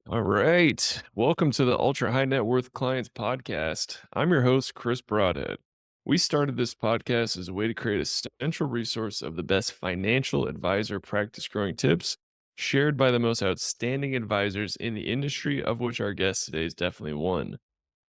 All right. Welcome to the Ultra High Net Worth Clients Podcast. I'm your host, Chris Broadhead. We started this podcast as a way to create a central resource of the best financial advisor practice growing tips shared by the most outstanding advisors in the industry, of which our guest today is definitely one.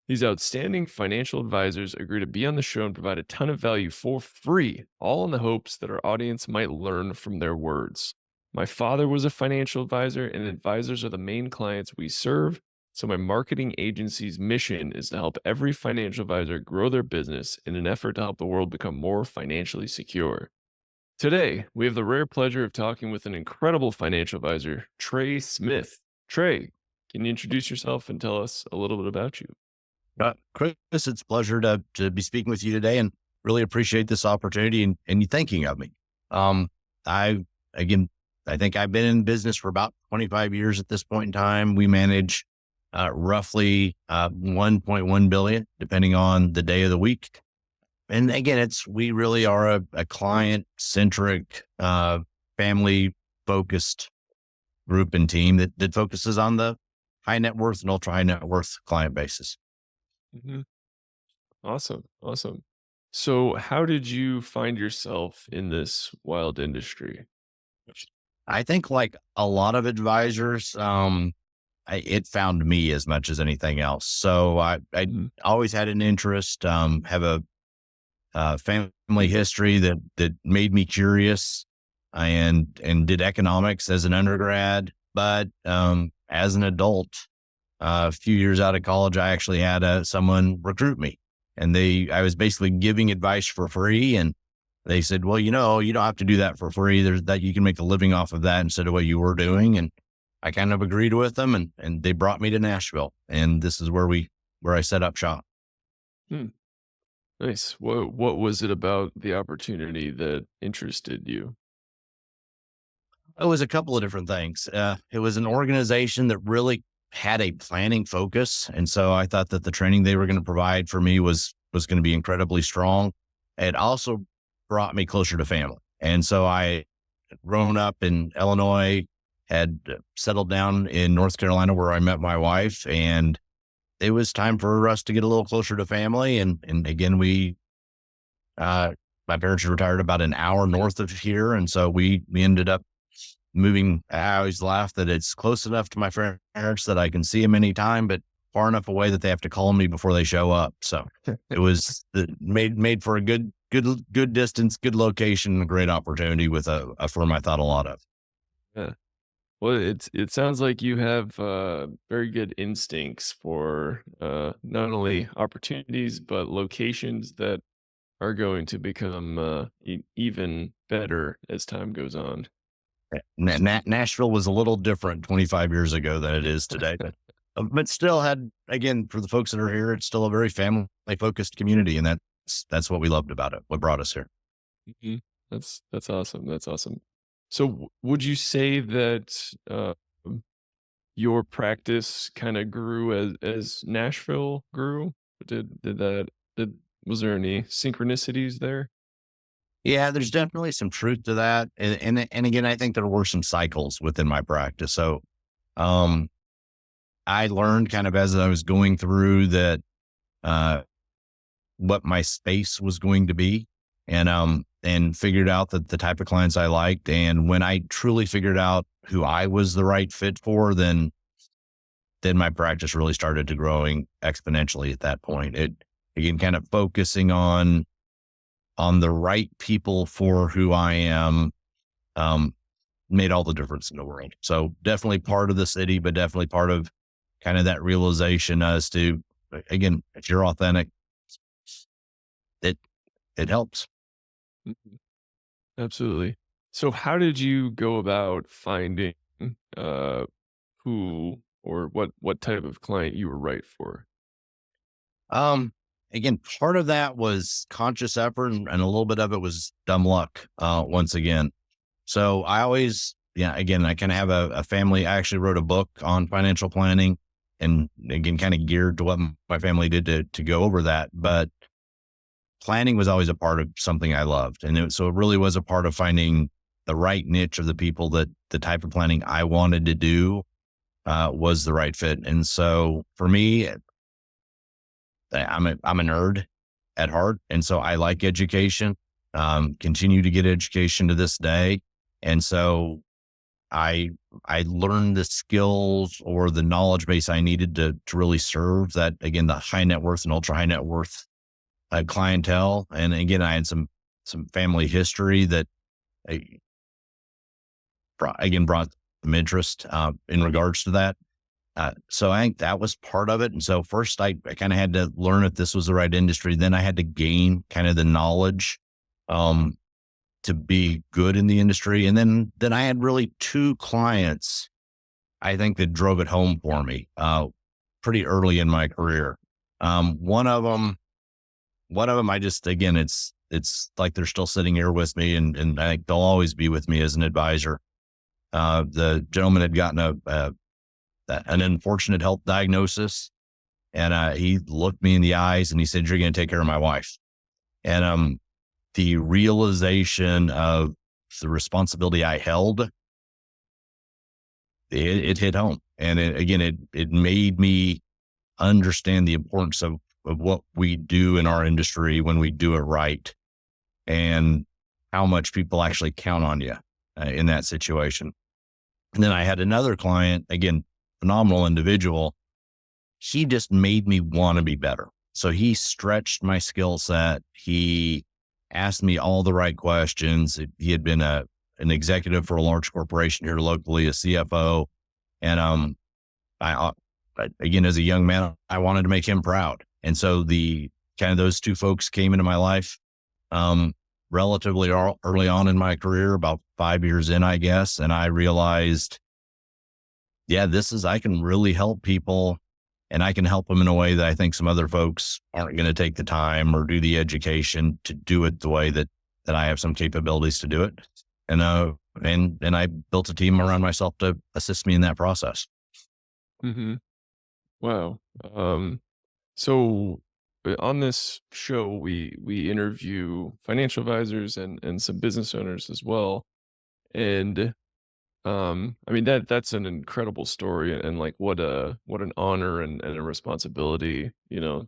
These outstanding financial advisors agree to be on the show and provide a ton of value for free, all in the hopes that our audience might learn from their words. My father was a financial advisor, and advisors are the main clients we serve. So, my marketing agency's mission is to help every financial advisor grow their business in an effort to help the world become more financially secure. Today, we have the rare pleasure of talking with an incredible financial advisor, Trey Smith. Trey, can you introduce yourself and tell us a little bit about you? Chris, it's a pleasure to be speaking with you today and really appreciate this opportunity and you thinking of me. Um, I, again, I think I've been in business for about 25 years at this point in time. We manage roughly 1.1 billion, depending on the day of the week. And again, we really are a client centric, family focused group and team that focuses on the high net worth and ultra high net worth client basis. Mhm. Awesome. Awesome. So, how did you find yourself in this wild industry? I think like a lot of advisors, it found me as much as anything else. So I Mhm. always had an interest, have a family history that made me curious and did economics as an undergrad. But as an adult, a few years out of college, I actually had someone recruit me and I was basically giving advice for free. And they said, well, you don't have to do that for free. There's that you can make a living off of that instead of what you were doing. And I kind of agreed with them and they brought me to Nashville. And this is where I set up shop. Hmm. Nice. What was it about the opportunity that interested you? It was a couple of different things. It was an organization that really had a planning focus. And so I thought that the training they were going to provide for me was going to be incredibly strong. It also brought me closer to family. And so I had grown up in Illinois, had settled down in North Carolina where I met my wife, and it was time for us to get a little closer to family. And again, uh, my parents were retired about an hour north of here. And so we ended up moving. I always laugh that it's close enough to my parents that I can see them anytime, but far enough away that they have to call me before they show up. So it was made for a good distance, good location, a great opportunity with a firm I thought a lot of. Yeah. Well, it sounds like you have very good instincts for not only opportunities but locations that are going to become even better as time goes on. Nashville was a little different 25 years ago than it is today, but still had, again, for the folks that are here, it's still a very family focused community. And that's what we loved about it. What brought us here. Mhm. That's awesome. That's awesome. So, would you say that your practice kind of grew as Nashville grew? Did that did Was there any synchronicities there? Yeah, there's definitely some truth to that. And again, I think there were some cycles within my practice. So, um, I learned kind of as I was going through that, uh, what my space was going to be and figured out that the type of clients I liked. And when I truly figured out who I was the right fit for, then my practice really started to growing exponentially at that point. It again kind of focusing on the right people for who I am, um, made all the difference in the world. So definitely part of the city, but definitely part of kind of that realization as to, again, if you're authentic, it, it helps. Mhm. Absolutely. So, how did you go about finding uh, who or what type of client you were right for? Um, Again, part of that was conscious effort and a little bit of it was dumb luck, once again. So I always, yeah, again, I kind of have a family. I actually wrote a book on financial planning and again, kind of geared to what my family did to go over that. But planning was always a part of something I loved. And so it really was a part of finding the right niche of the people that the type of planning I wanted to do. was the right fit. And so for me, I'm a nerd at heart, and so I like education. Continue to get education to this day, and so I I learned the skills or the knowledge base I needed to really serve that, again, the high net worth and ultra high net worth clientele. And again, I had some family history that uh, brought some interest in regards to that. So I think that was part of it. And so first I kind of had to learn if this was the right industry. Then I had to gain kind of the knowledge um, to be good in the industry. And then I had really two clients, I think, that drove it home for me pretty early in my career. Um, one of them, one of them, I just, again, it's like they're still sitting here with me, and I think they'll always be with me as an advisor. The gentleman had gotten an unfortunate health diagnosis, and he looked me in the eyes and he said, "You're going to take care of my wife." And the realization of the responsibility I held, it hit home, and it made me understand the importance of what we do in our industry when we do it right, and how much people actually count on you in that situation. And then I had another client, again, phenomenal individual. He just made me want to be better. So he stretched my skill set. He asked me all the right questions. He had been an executive for a large corporation here locally, a CFO. And I again, as a young man, I wanted to make him proud. And so the kind of those two folks came into my life um, relatively early on in my career, about 5 years in, I guess. And I realized, yeah, I can really help people, and I can help them in a way that I think some other folks aren't going to take the time or do the education to do it the way that I have some capabilities to do it. And I built a team around myself to assist me in that process. Hmm. Wow. So on this show, we interview financial advisors and some business owners as well. And I mean that's an incredible story, and like what an honor and a responsibility.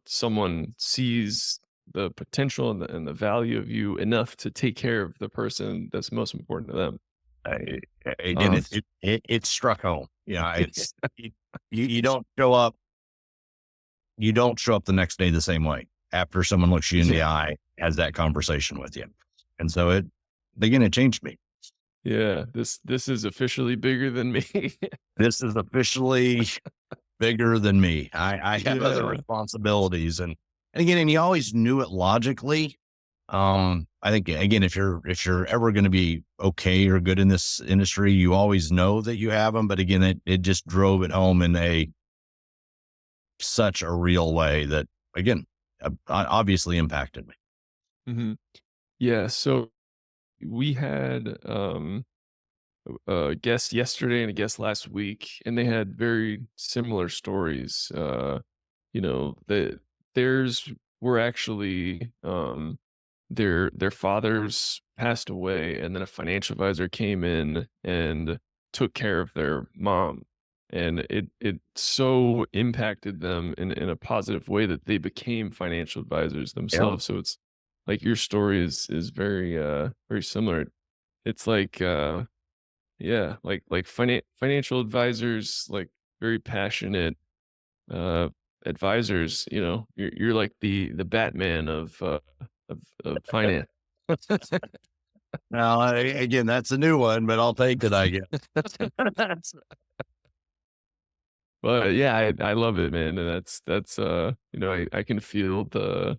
Someone sees the potential and the value of you enough to take care of the person that's most important to them. I, Again, Um, it struck home. You, you don't show up. You don't show up the next day the same way after someone looks you in the yeah, eye, has that conversation with you. And so it changed me. yeah. This is officially bigger than me. This is officially bigger than me. I have other Yeah. responsibilities, and again, and you always knew it logically. I think, again, if you're ever going to be okay or good in this industry, you always know that you have them. But again, it just drove it home in a such a real way that, again, obviously impacted me. Hmm. Yeah. So we had a guest yesterday and a guest last week, and they had very similar stories. The theirs were actually their fathers passed away, and then a financial advisor came in and took care of their mom, and it so impacted them in a positive way that they became financial advisors Yeah. themselves. So it's like your story is very very similar. It's like yeah, like financial advisors, like very passionate uh advisors, you're like the Batman of finance. Now, again, that's a new one, but I'll take it, I guess. But yeah, I love it, man. And I can feel the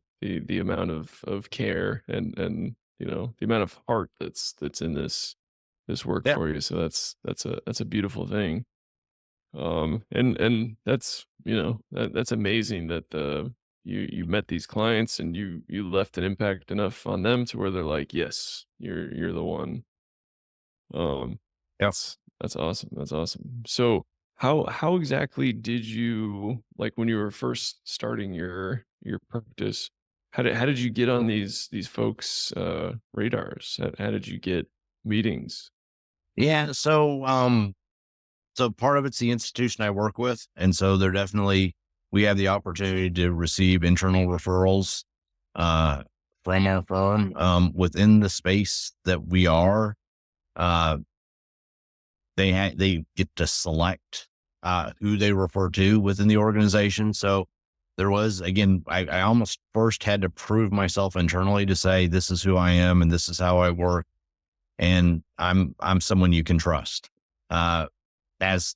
amount of care and the amount of heart that's in this work Yeah. for you. So that's a beautiful thing. And that's, that's amazing that you met these clients and you left an impact enough on them to where they're like, yes, you're the one. Um, Yeah. that's awesome. That's awesome. So how exactly did you, like, when you were first starting your practice, how did you get on these folks radars? How did you get meetings? Yeah. So, So part of it's the institution I work with. And so we have the opportunity to receive internal referrals, uh, from our firm, within the space that we are. Uh, they get to select, who they refer to within the organization. So there was, again, I almost first had to prove myself internally to say, this is who I am and this is how I work. And I'm someone you can trust. Uh, as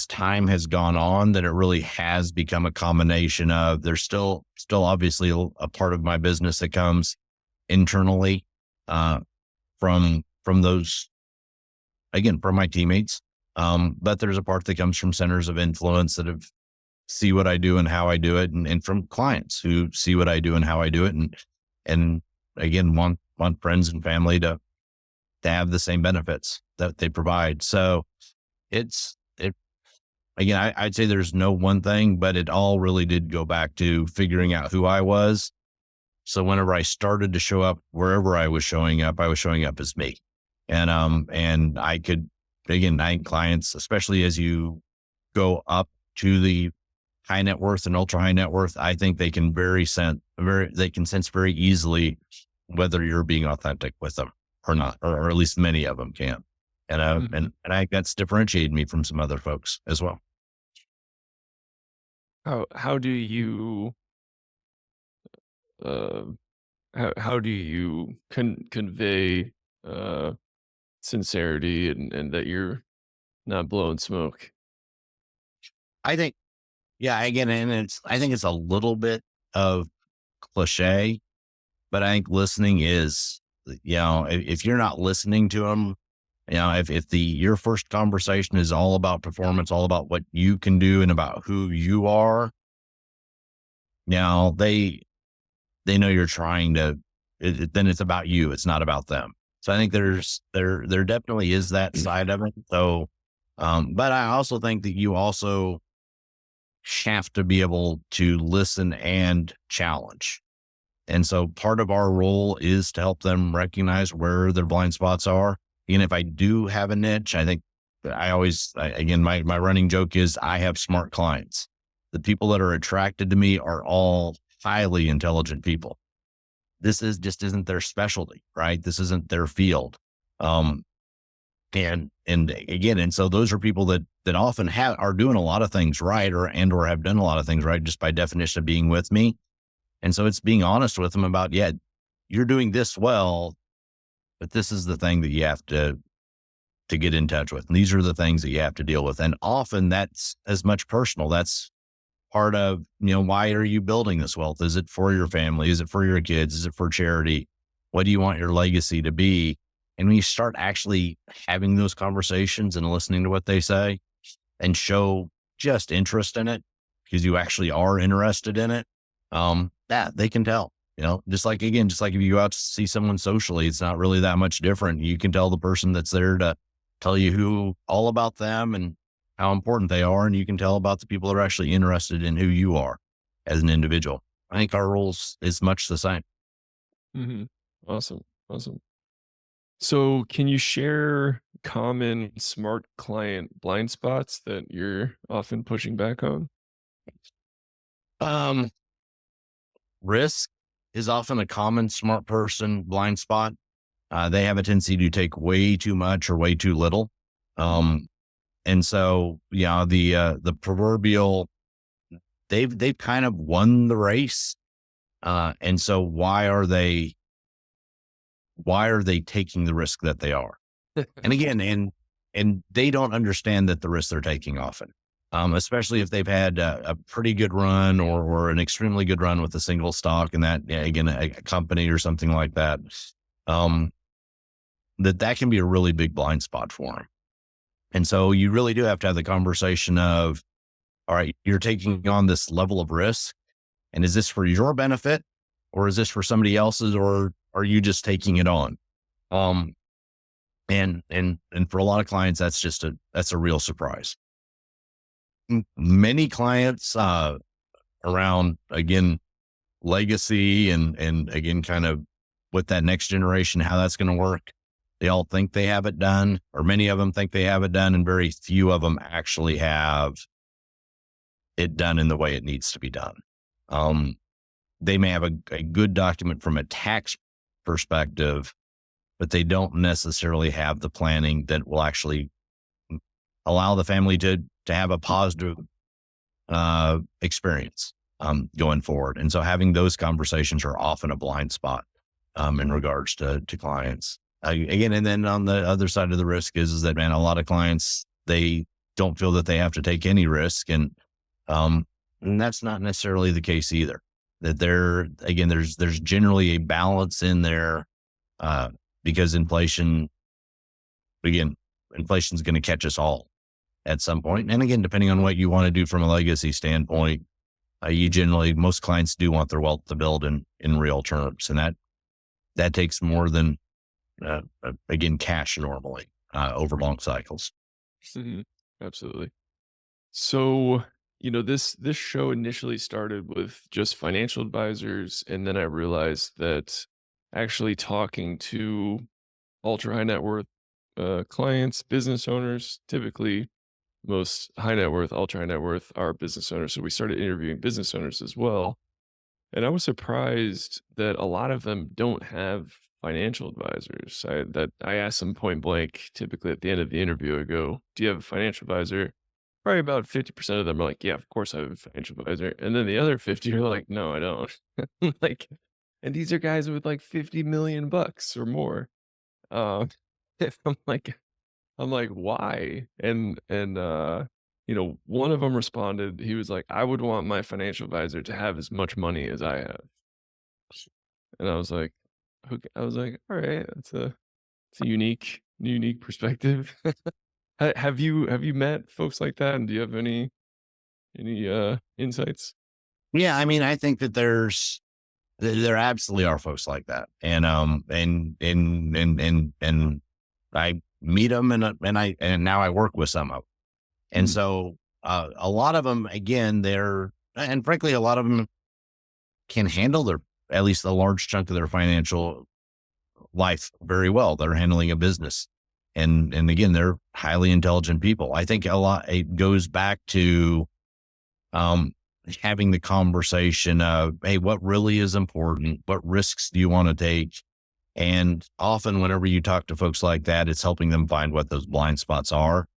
time has gone on, that it really has become a combination of, there's still obviously a part of my business that comes internally, uh, from those, again, from my teammates. But there's a part that comes from centers of influence that have see what I do and how I do it, and from clients who see what I do and how I do it, and again, want friends and family to have the same benefits that they provide. So it again, I'd say there's no one thing, but it all really did go back to figuring out who I was. So whenever I started to show up wherever I was showing up as me. And I could, again, I had clients, especially as you go up to the high net worth and ultra high net worth, I think they can sense very easily whether you're being authentic with them or not, or at least many of them can. Mhm. And I think that's differentiated me from some other folks as well. How do you, uh, how do you convey, uh, sincerity and that you're not blowing smoke? I think, yeah, again, and I think it's a little bit of cliche, but I think listening is, if you're not listening to them, if your first conversation is all about performance, all about what you can do and about who you are, now they know you're trying to, then it's about you. It's not about them. So I think there definitely is that side of it. So, but I also think that you also have to be able to listen and challenge. And so part of our role is to help them recognize where their blind spots are. And if I do have a niche, I think again, my running joke is I have smart clients. The people that are attracted to me are all highly intelligent people. Just isn't their specialty, right? This isn't their field. Um, and again, and so those are people that often are doing a lot of things right, or have done a lot of things right just by definition of being with me. And so it's being honest with them about, yeah, you're doing this well, but this is the thing that you have to get in touch with. And these are the things that you have to deal with. And often that's as much personal. That's part of, why are you building this wealth? Is it for your family? Is it for your kids? Is it for charity? What do you want your legacy to be? And when you start actually having those conversations and listening to what they say and show just interest in it, because you actually are interested in it, that they can tell, just like if you go out to see someone socially, it's not really that much different. You can tell the person that's there to tell you all about them and how important they are. And you can tell about the people that are actually interested in who you are as an individual. I think our roles is much the same. Mhm. Awesome, awesome. So, can you share common smart client blind spots that you're often pushing back on? Um, Risk is often a common smart person blind spot. They have a tendency to take way too much or way too little. Um, and so, yeah, the proverbial, they've kind of won the race. And so why are they taking the risk that they are? And again, and they don't understand that the risk they're taking often, especially if they've had a pretty good run or an extremely good run with a single stock and that, yeah, again, a company or something like that. Um, that can be a really big blind spot for them. And so you really do have to have the conversation of, all right, you're taking on this level of risk, and is this for your benefit, or is this for somebody else's, or are you just taking it on? Um, and for a lot of clients, that's a real surprise. Many clients, around, again, legacy and again, kind of with that next generation, how that's going to work. They all think they have it done, or many of them think they have it done, and very few of them actually have it done in the way it needs to be done. Um, they may have a good document from a tax perspective, but they don't necessarily have the planning that will actually allow the family to have a positive experience going forward. And so having those conversations are often a blind spot in regards to clients. Again, and then on the other side of the risk is that, man, a lot of clients, they don't feel that they have to take any risk. And that's not necessarily the case either. That again, there's generally a balance in there uh, because inflation's going to catch us all at some point. And again, depending on what you want to do from a legacy standpoint, most clients do want their wealth to build in real terms. And that takes more than, again, cash normally over long cycles. Mhm. Absolutely. So, this show initially started with just financial advisors, and then I realized that actually talking to ultra high net worth clients, business owners, typically most high net worth, ultra high net worth are business owners. So we started interviewing business owners as well. And I was surprised that a lot of them don't have financial advisors. I asked them point blank, typically at the end of the interview, I go, "Do you have a financial advisor?" Probably about 50% of them are like, "Yeah, of course I have a financial advisor." And then the other 50 are like, "No, I don't." Like, and these are guys with like 50 million bucks or more. Um, I'm like, "Why?" One of them responded, he was like, "I would want my financial advisor to have as much money as I have." And I was like, "Okay." I was like, "Alright, it's a unique perspective." Have you met folks like that, and do you have any insights? Yeah, I mean, I think that there absolutely are folks like that, and I meet them, and now I work with some of them, and Mm, so a lot of them, again, and frankly, a lot of them can handle at least a large chunk of their financial life very well. They're handling a business, and again, they're highly intelligent people. I think a lot it goes back to um, having the conversation of, hey, what really is important? What risks do you want to take? And often, whenever you talk to folks like that, it's helping them find what those blind spots are.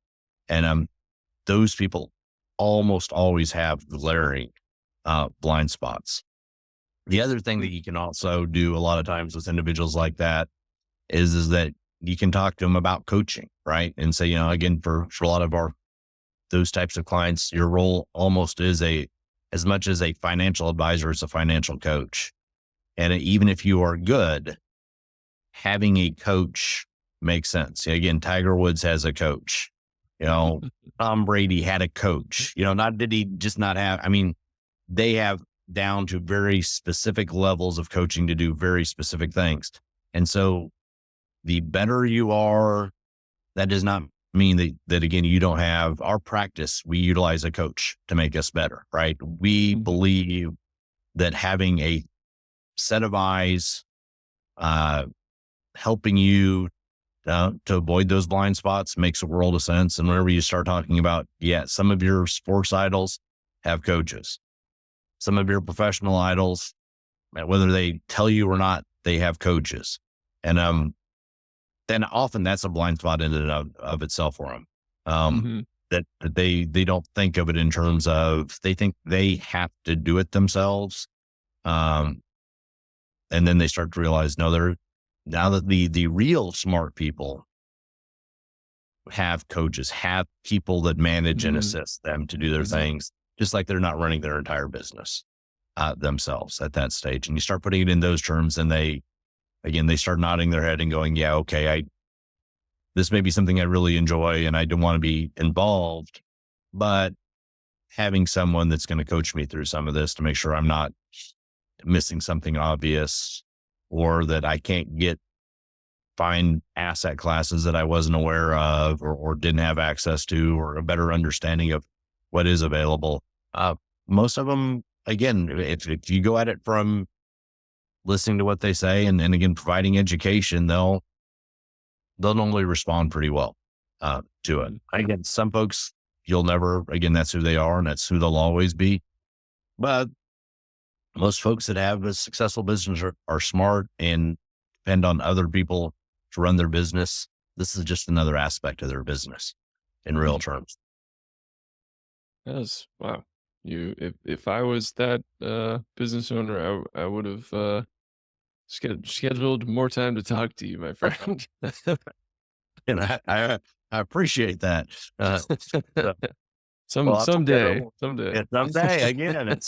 And those people almost always have glaring blind spots. The other thing mm, that you can also do a lot of times with individuals like that is that you can talk to them about coaching, right? And say, again, for a lot of those types of clients, your role almost is as much as a financial advisor as a financial coach. And even if you are good, having a coach makes sense. Again, Tiger Woods has a coach. You know, Tom Brady had a coach. Not did he just not have, I mean, they have down to very specific levels of coaching to do very specific things. And so the better you are, that does not mean that again, you don't have our practice. We utilize a coach to make us better, right? We mhm, believe that having a set of eyes, uh, helping you to avoid those blind spots makes a world of sense. And whenever you start talking about, yeah, some of your sports idols have coaches, some of your professional idols, whether they tell you or not, they have coaches. And then often that's a blind spot in and of itself for them. mhm, That they don't think of it in terms of they think they have to do it themselves. Um, and then they start to realize, no, now that the real smart people have coaches, have people that manage and mhm, assist them to do their mhm. things, just like they're not running their entire business themselves at that stage. And you start putting it in those terms, and they start nodding their head and going, yeah, okay, this may be something I really enjoy and I don't want to be involved, but having someone that's going to coach me through some of this to make sure I'm not missing something obvious or that I can't find asset classes that I wasn't aware of or didn't have access to or a better understanding of what is available. Most of them, again, if you go at it from listening to what they say and again, providing education, they'll normally respond pretty well to it. Mhm. Again, some folks you'll never, again, that's who they are and that's who they'll always be. But most folks that have a successful business are smart and depend on other people to run their business. This is just another aspect of their business in real Mhm. terms. Yes. Wow. If I was that business owner, I would have scheduled more time to talk to you, my friend. And I appreciate that. Uh, so, well, I'll tell Someday, you, someday. yeah, someday again,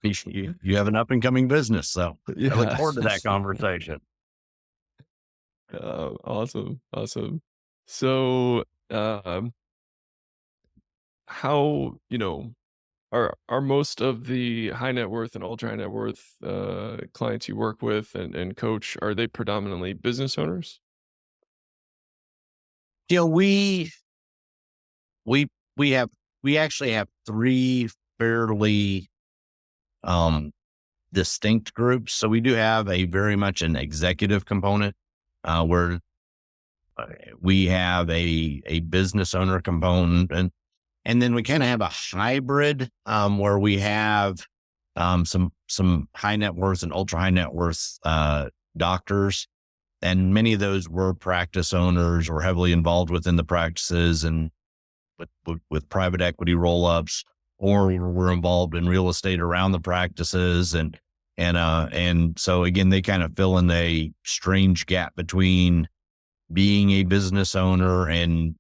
you have an up and coming business. So I look Yeah. forward to that conversation. Awesome, awesome. So, um, how are most of the high net worth and ultra high net worth clients you work with and coach, are they predominantly business owners? You know, we we have we actually have three fairly um distinct groups. So we do have a very much an executive component where uh, we have a business owner component, and then we kind of have a hybrid where we have some high net worth and ultra high net worth doctors, and many of those were practice owners or heavily involved within the practices and with private equity roll ups, or were involved in real estate around the practices, and so again they kind of fill in a strange gap between being a business owner and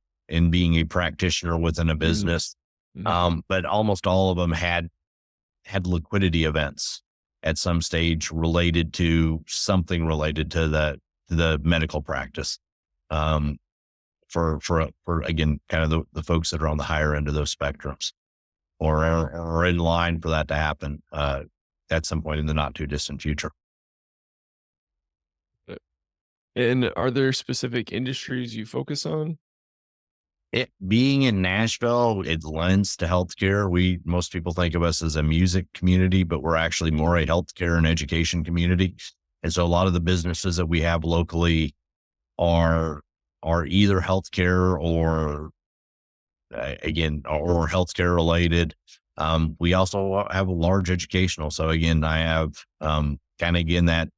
being a practitioner within a Mm, business. mhm, But almost all of them had liquidity events at some stage related to something related to the medical practice. Um, for again, kind of the folks that are on the higher end of those spectrums, or in line for that to happen at some point in the not too distant future. uh, and are there specific industries you focus on? It being in Nashville, it lends to healthcare. Most people think of us as a music community, but we're actually more a healthcare and education community. And so a lot of the businesses that we have locally are are either healthcare or again or healthcare related. We also have a large educational. So again, I have kind of again that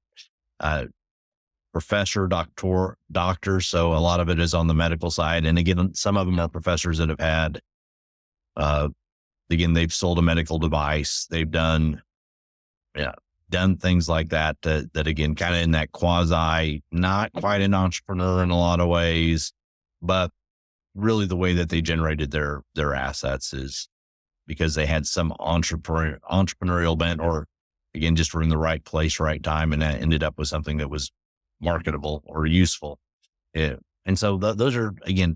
uh, professor, doctor. So a lot of it is on the medical side. And again, some of them are professors that have had, uh, again, they've sold a medical device. They've yeah, done things like that, that again, kind of in that quasi, not quite an entrepreneur in a lot of ways, but really the way that they generated their assets is because they had some entrepreneurial bent, or again, just were in the right place, right time, and that ended up with something that was marketable or useful. Yeah. And so those are again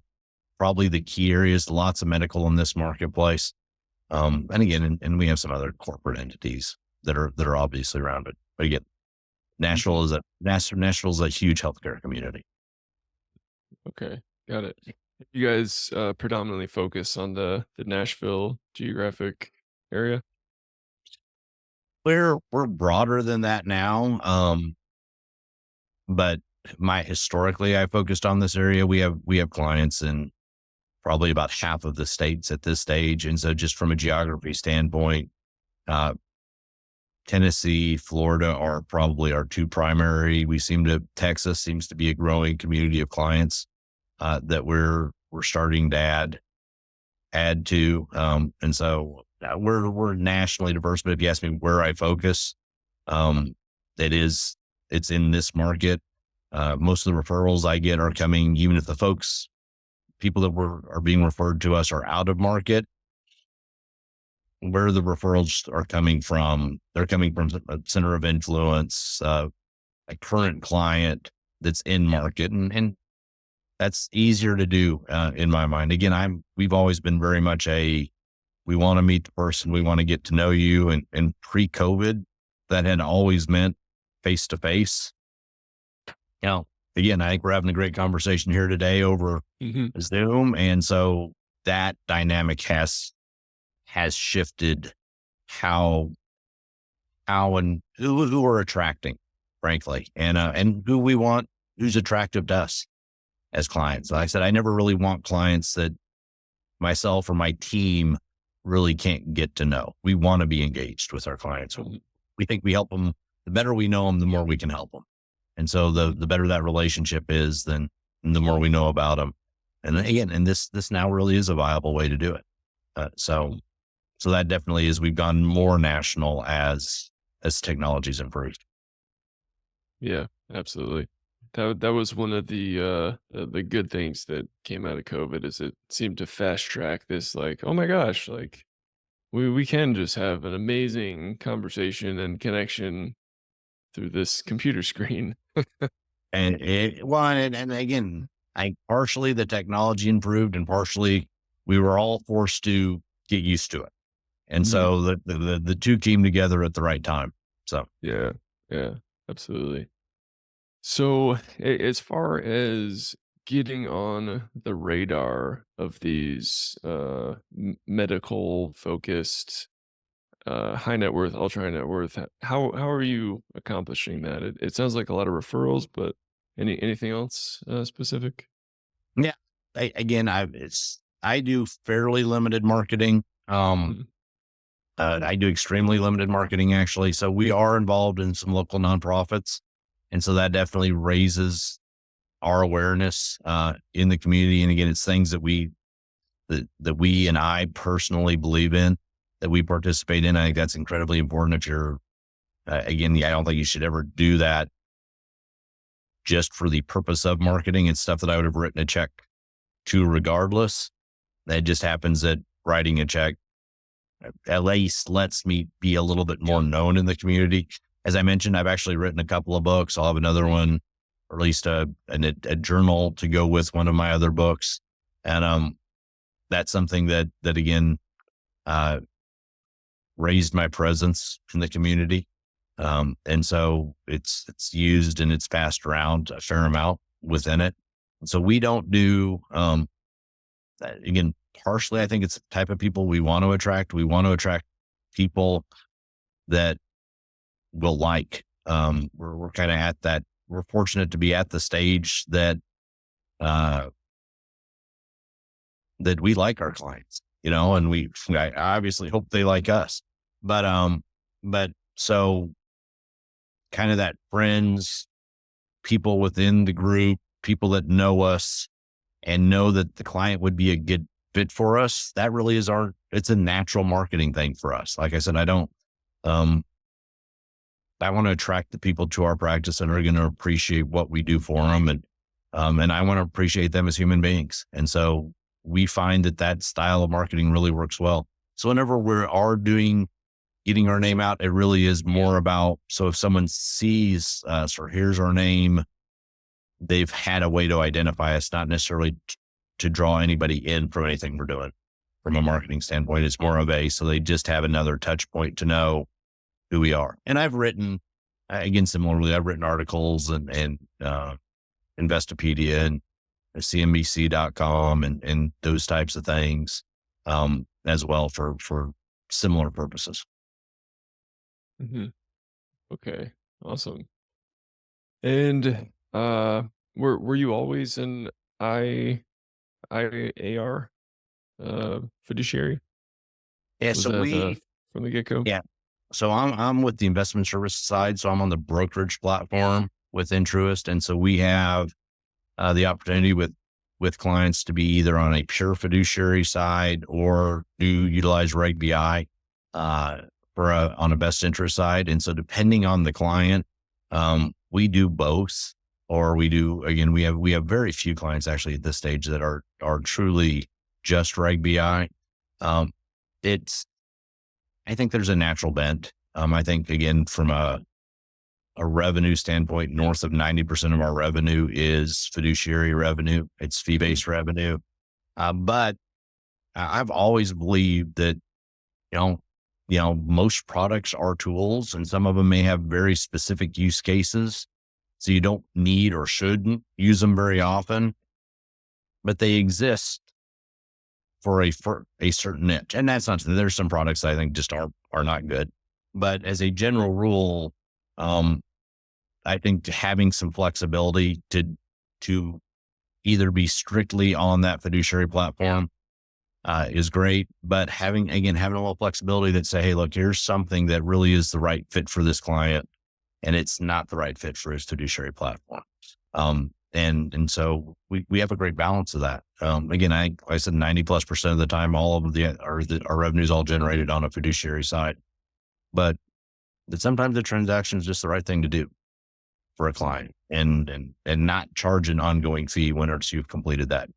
probably the key areas. Lots of medical in this marketplace, and again, and we have some other corporate entities that are obviously around it. But again, Mhm. Nashville's a huge healthcare community. Okay, got it. You guys predominantly focus on the Nashville geographic area? We're broader than that now, but my historically I focused on this area. We have clients in probably about half of the states at this stage, and so just from a geography standpoint, uh, Tennessee, Florida are probably our two primary. Texas seems to be a growing community of clients that we're starting to add to, and so we're nationally diverse. But if you ask me where I focus, um, it is it's in this market. Most of the referrals I get are coming, even if the people that are being referred to us are out of market. Where the referrals are coming from, they're coming from a center of influence, a current client that's in market, and that's easier to do in my mind. Again, we've always been very much we want to meet the person, we want to get to know you, and pre-COVID, that had always meant face to face. Now, again, I think we're having a great conversation here today over Mhm. Zoom, and so that dynamic has shifted how and who we're attracting, frankly, and who we want, who's attractive to us. as clients. Like I said, I never really want clients that myself or my team really can't get to know. We want to be engaged with our clients. Mhm. We think we help them. The better we know them, the more we can help them. And so the better that relationship is, then the more we know about them. And then again, and this now really is a viable way to do it. So that definitely is. We've gone more national as technology's improved. Yeah, absolutely. That was one of the good things that came out of COVID is it seemed to fast track this like, oh my gosh, like we can just have an amazing conversation and connection through this computer screen. And and again, I partially the technology improved, and partially we were all forced to get used to it. And Mhm. so the two came together at the right time. So Yeah, yeah, absolutely. So, as far as getting on the radar of these medical focused high net worth, ultra high net worth, how are you accomplishing that? It sounds like a lot of referrals, but anything else specific? yeah, I do fairly limited marketing. Mhm. I do extremely limited marketing actually. So we are involved in some local nonprofits, and so that definitely raises our awareness in the community. And again, it's things that we and I personally believe in, that we participate in. I think that's incredibly important. If you're again, I don't think you should ever do that just for the purpose of marketing. It's stuff that I would have written a check to regardless. It just happens that writing a check at least lets me be a little bit more known in the community. As I mentioned, I've actually written a couple of books. I'll have another one, or at least a journal to go with one of my other books. And that's something that again uh, raised my presence in the community. And so it's used and it's passed around a fair amount within it. So we don't do again, partially I think it's the type of people we want to attract. We want to attract people that will like. We're kind of at that. We're fortunate to be at the stage uh, that we like our clients, and I obviously hope they like us. But but so kind of that friends, people within the group, people that know us and know that the client would be a good fit for us. That really is it's a natural marketing thing for us. Like I said, um, I want to attract the people to our practice and are going to appreciate what we do for them. And I want to appreciate them as human beings. And so we find that style of marketing really works well. So whenever getting our name out, it really is more about, so if someone sees us or hears our name, they've had a way to identify us, not necessarily to draw anybody in from anything we're doing from a marketing standpoint. It's more of so they just have another touch point to know who we are. And I've written, again, similarly, I've written articles and Investopedia and CNBC.com and those types of things as well for similar purposes. Mhm. Okay, awesome. And were you always an I IAR fiduciary? Yeah. Was So that from the get go? yeah. So I'm with the investment service side. So I'm on the brokerage platform within Truist. And so we have the opportunity with clients to be either on a pure fiduciary side or do utilize Reg BI on a best interest side. And so depending on the client, we do both, or we do again. We have very few clients actually at this stage that are truly just Reg BI. Um, it's I think there's a natural bent. I think again from a revenue standpoint, north of 90% of our revenue is fiduciary revenue. It's Mhm. fee-based revenue. But I've always believed that, you know, most products are tools and some of them may have very specific use cases. So you don't need or shouldn't use them very often, but they exist for a certain niche. And that's not, there's some products I think just are not good. But as a general rule, um, I think having some flexibility to either be strictly on that fiduciary platform is great, but having a little flexibility that say, hey, look, here's something that really is the right fit for this client, and it's not the right fit for his fiduciary platform. And so we have a great balance of that. Like I said, 90+% of the time, all of our revenue is all generated on a fiduciary side, but sometimes the transaction is just the right thing to do for a client, and not charge an ongoing fee once you've completed that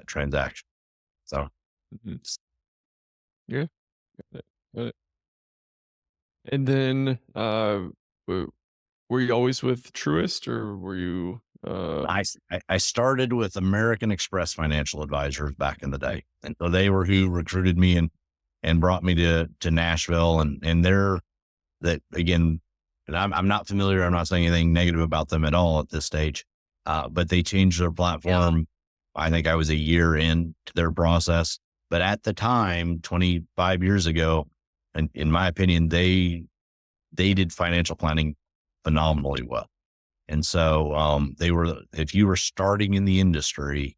transaction. So Mhm. Yeah. Got it. Got it. And then, w were you always with Truist or were you, I started with American Express Financial Advisors back in the day, and so they were who recruited me and brought me to Nashville, and they're that again. And I'm not familiar. I'm not saying anything negative about them at all at this stage, but they changed their platform. I think I was a year into their process, but at the time, 25 years ago, and in my opinion, they did financial planning phenomenally well. And so if you were starting in the industry,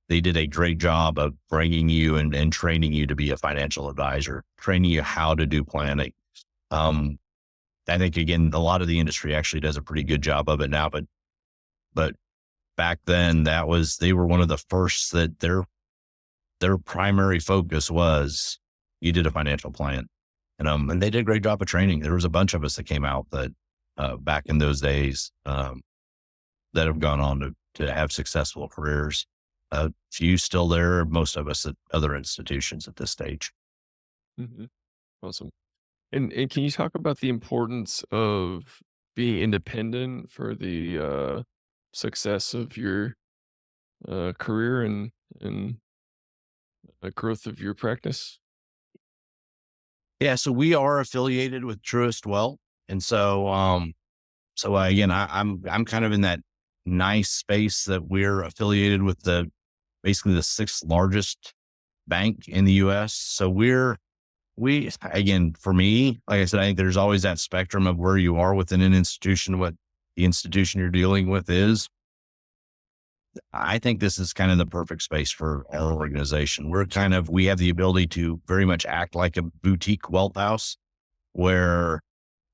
they did a great job of bringing you and training you to be a financial advisor, training you how to do planning. Um, I think again, a lot of the industry actually does a pretty good job of it now, but back then they were one of the first that their primary focus was you did a financial plan. And they did a great job of training. There was a bunch of us that came out that back in those days that have gone on to have successful careers. Few still there, most of us at other institutions at this stage. Mhm. Awesome. And can you talk about the importance of being independent for the, success of your, career and the growth of your practice? Yeah, so we are affiliated with Truist Well, and again, I'm kind of in that nice space that we're affiliated with basically the sixth largest bank in the U.S. So we again, for me, like I said, I think there's always that spectrum of where you are within an institution, what the institution you're dealing with is. I think this is kind of the perfect space for our organization. We have the ability to very much act like a boutique wealth house where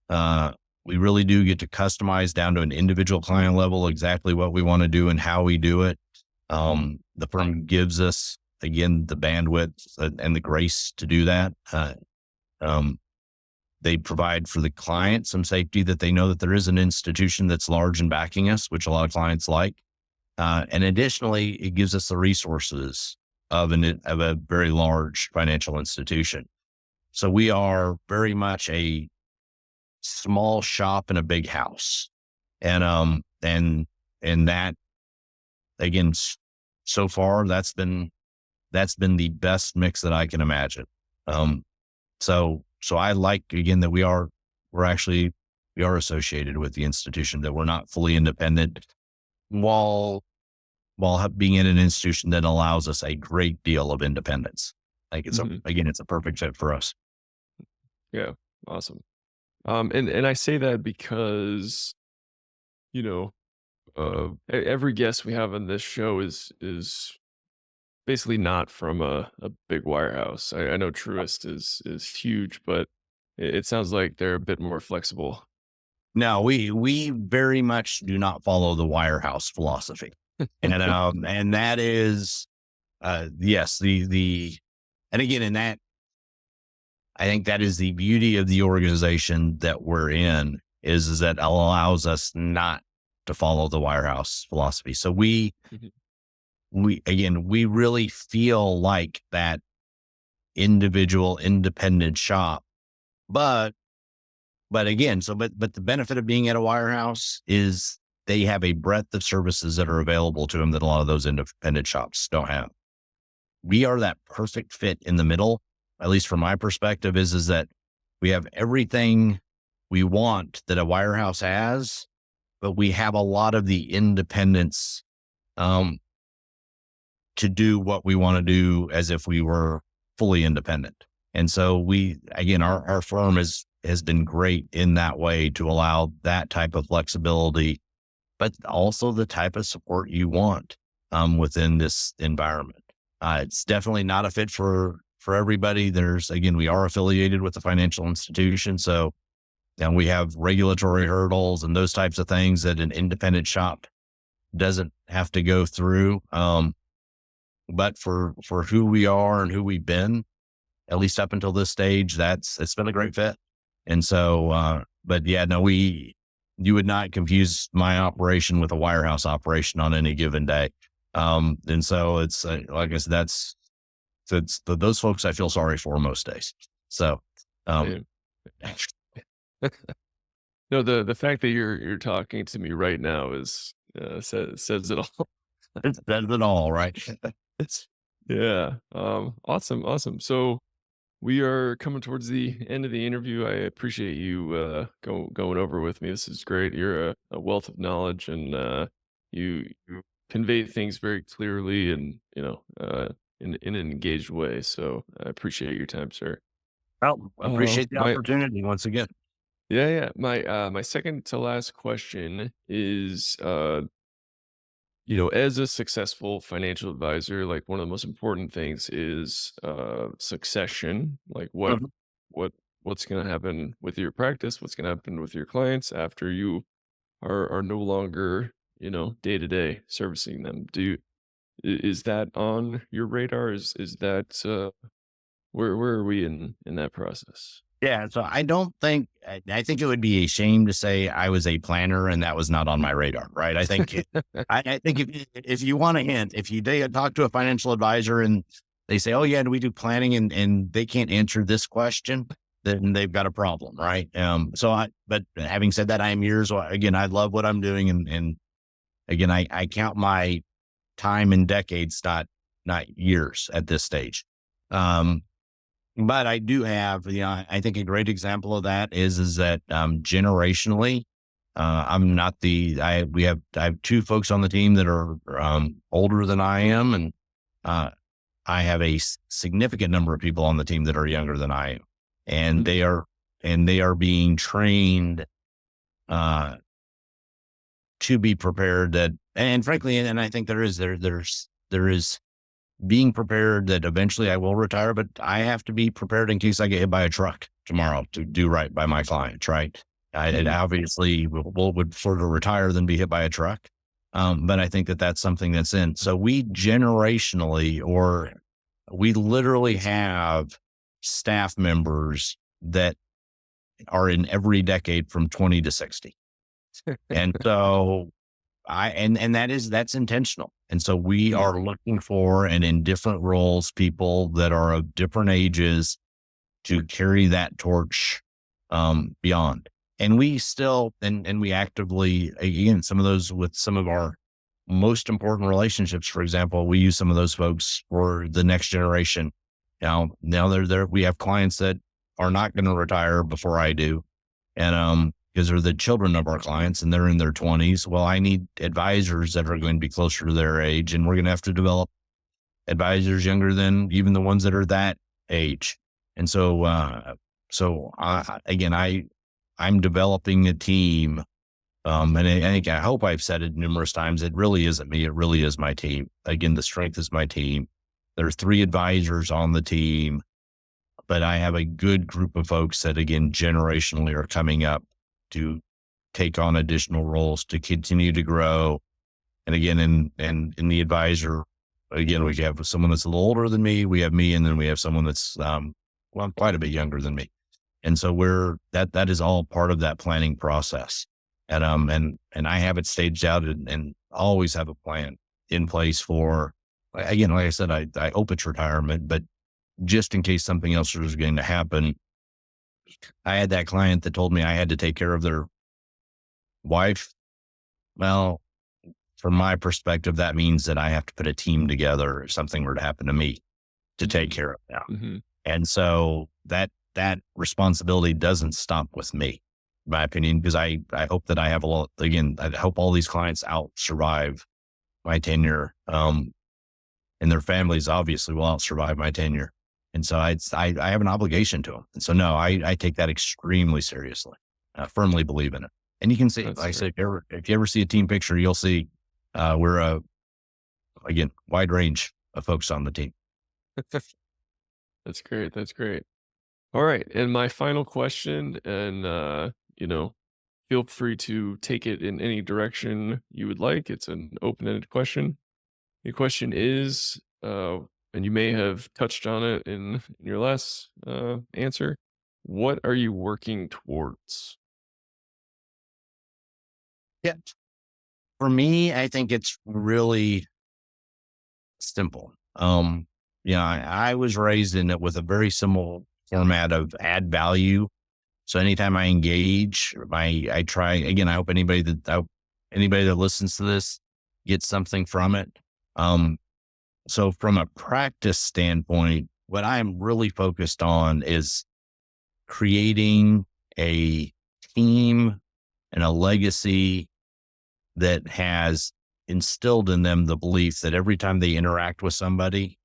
uh, we really do get to customize down to an individual client level exactly what we want to do and how we do it. The firm gives us, again, the bandwidth and the grace to do that. Um, they provide for the client some safety that they know that there is an institution that's large and backing us, which a lot of clients like. And additionally, it gives us the resources of a very large financial institution. So we are very much a small shop in a big house. And that again, so far that's been the best mix that I can imagine. Um, so I like again that we are associated with the institution, that we're not fully independent while being in an institution that allows us a great deal of independence. Like Mhm. it's a perfect fit for us. Yeah. Awesome. And I say that because, you know, every guest we have on this show is basically not from a big wirehouse. I know Truist is huge, but it sounds like they're a bit more flexible. No, we very much do not follow the wirehouse philosophy. And that is yes, the and again in that I think that is the beauty of the organization that we're in is that allows us not to follow the wirehouse philosophy. So Mhm. we really feel like that individual independent shop. But but the benefit of being at a wirehouse is they have a breadth of services that are available to them that a lot of those independent shops don't have. We are that perfect fit in the middle, at least from my perspective, is that we have everything we want that a wirehouse has, but we have a lot of the independence um, to do what we want to do as if we were fully independent. And so our firm has been great in that way to allow that type of flexibility, but also the type of support you want. within this environment. It's definitely not a fit for everybody. Again, we are affiliated with the financial institution, so and we have regulatory hurdles and those types of things that an independent shop doesn't have to go through. But for who we are and who we've been, at least up until this stage, it's been a great fit. And so, but yeah, no, you would not confuse my operation with a wirehouse operation on any given day. And so it's like I said, those folks I feel sorry for most days. So, um, Yeah. No, the fact that you're talking to me right now is says it all. it's better than all, right? It's Yeah. Awesome, awesome. So we are coming towards the end of the interview. I appreciate you going over with me. This is great. You're a wealth of knowledge, and you convey things very clearly, and in an engaged way. So I appreciate your time, sir. well, appreciate the My opportunity once again. Yeah, yeah. My second to last question is, as a successful financial advisor, like one of the most important things is succession. Like Mhm. what what's going to happen with your practice? What's going to happen with your clients after you are no longer, day to day servicing them? Is that on your radar? Is that where are we in that process? Yeah, so I think it would be a shame to say I was a planner and that was not on my radar, right? I think if you want a hint, if you talk to a financial advisor and they say, "Oh yeah, do we do planning?" and they can't answer this question, then they've got a problem, right? But having said that, I am years again. I love what I'm doing, and again, I count my time in decades, not years at this stage. Um, but I do have, I think a great example of that is that generationally, I'm not I have two folks on the team that are older than I am, and uh, I have a significant number of people on the team that are younger than I am, and Mhm. they are being trained uh, to be prepared and frankly, and I think there is being prepared that eventually I will retire, but I have to be prepared in case I get hit by a truck tomorrow to do right by my clients, right? It Mhm. obviously would prefer to retire than be hit by a truck. But I think that that's something that's in. So we generationally, or we literally have staff members that are in every decade from 20 to 60. And so that's intentional. And so we Mhm. are looking for, and in different roles, people that are of different ages to carry that torch beyond. And we still, and we actively, again, some of those with some of our most important relationships, for example, we use some of those folks for the next generation. Now they're there. We have clients that are not going to retire before I do, and because they're the children of our clients and they're in their 20s. Well, I need advisors that are going to be closer to their age, and we're going to have to develop advisors younger than even the ones that are that age. And so, again, I'm developing a team, and I hope I've said it numerous times. It really isn't me; it really is my team. Again, the strength is my team. There's three advisors on the team, but I have a good group of folks that, again, generationally are coming up to take on additional roles to continue to grow. And again, in the advisor, again, we have someone that's a little older than me. We have me, and then we have someone that's well, quite a bit younger than me. And so that is all part of that planning process. And I have it staged out and always have a plan in place for, again, like I said, I hope it's retirement, but just in case something else was going to happen. I had that client that told me I had to take care of their wife. Well, from my perspective, that means that I have to put a team together if something were to happen to me to take Mhm. care of them. Mhm. And so that responsibility doesn't stop with me, in my opinion, because I hope that I have a lot, again, I hope all these clients out survive my tenure. And their families obviously will out survive my tenure. And so I have an obligation to them. And so no, I take that extremely seriously. I firmly believe in it. And you can see, like That's I fair. said, if you ever see a team picture, you'll see we're again, wide range of folks on the team. That's great. That's great. All right. And my final question, and you know, feel free to take it in any direction you would like. It's an open-ended question. The question is, and you may have touched on it in your last answer. What are you working towards? Yeah. For me, I think it's really simple. I was raised in it with a very similar format of add value. So anytime I engage, I try again. Anybody that listens to this gets something from it. Um, so from a practice standpoint, what I'm really focused on is creating a team and a legacy that has instilled in them the belief that every time they interact with somebody,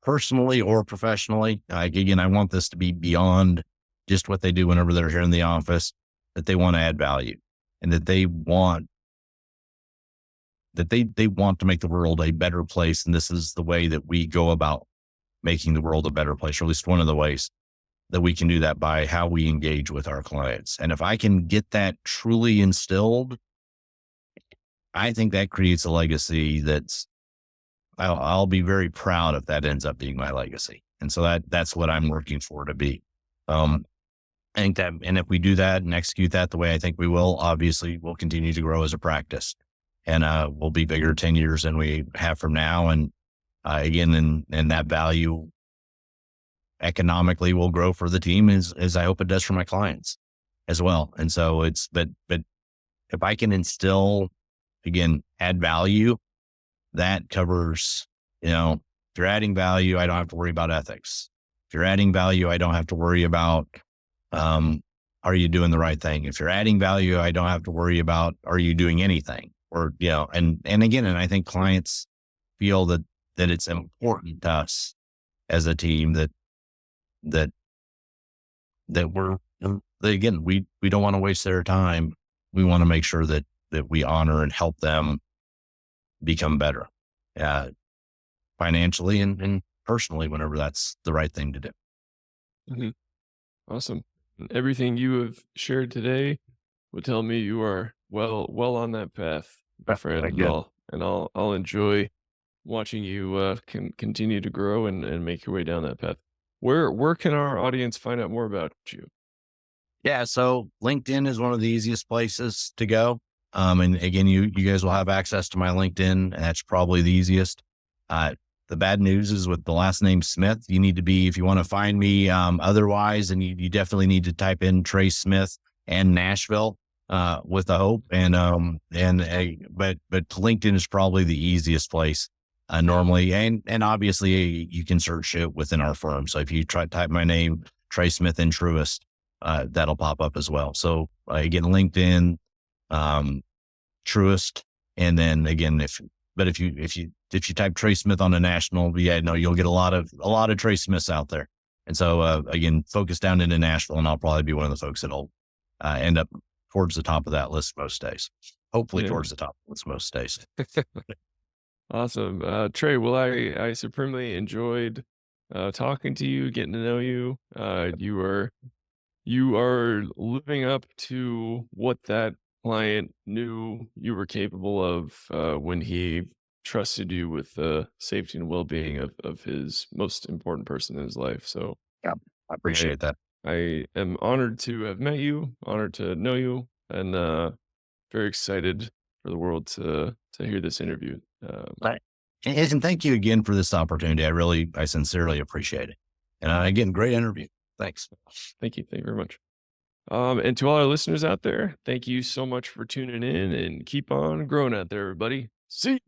personally or professionally, like again, I want this to be beyond just what they do whenever they're here in the office, that they want to add value and that they want to make the world a better place. And this is the way that we go about making the world a better place, or at least one of the ways that we can do that by how we engage with our clients. And if I can get that truly instilled, I think that creates a legacy I'll be very proud if that ends up being my legacy. And so that's what I'm working for to be. Um, I think that, and if we do that and execute that the way I think we will, obviously we'll continue to grow as a practice, and we'll be bigger 10 years than we have from now. And again, and that value economically will grow for the team as I hope it does for my clients as well. And so but if I can instill, again, add value, that covers, if you're adding value, I don't have to worry about ethics. If you're adding value, I don't have to worry about, are you doing the right thing? If you're adding value, I don't have to worry about, are you doing anything? Or, and again, and I think clients feel that it's important to us as a team that, that we're, that again, we don't want to waste their time. We want to make sure that we honor and help them become better, uh, financially and personally, whenever that's the right thing to do. Mhm. Awesome. And everything you have shared today would tell me you are well on that path, my friend, Thank and you. I'll enjoy watching you continue to grow and make your way down that path. Where can our audience find out more about you? Yeah. So LinkedIn is one of the easiest places to go. And again, you guys will have access to my LinkedIn, and that's probably the easiest. Uh, the bad news is with the last name Smith, you need to be, if you want to find me, otherwise, and you definitely need to type in Trey Smith and Nashville, with the hope. But LinkedIn is probably the easiest place, normally. And obviously you can search it within our firm. So if you type my name, Trey Smith and Truist, that'll pop up as well. So again, LinkedIn, um, Truist, and then again, if you type Trey Smith on a national, yeah, no, you'll get a lot of Trey Smiths out there. And so again, focus down into Nashville, and I'll probably be one of the folks that'll end up towards the top of that list most days. Hopefully, Yeah. towards the top of the list most days. Awesome. Trey, well, I supremely enjoyed talking to you, getting to know you. You are living up to what that client knew you were capable of when he trusted you with the safety and well-being of his most important person in his life. So Yeah, I I appreciate that. I am honored to have met you, honored to know you, and very excited for the world to hear this interview. Right. And thank you again for this opportunity. I sincerely appreciate it. And again, great interview. Thanks. Thank you. Thank you very much. And to all our listeners out there, thank you so much for tuning in and keep on growing out there, everybody. See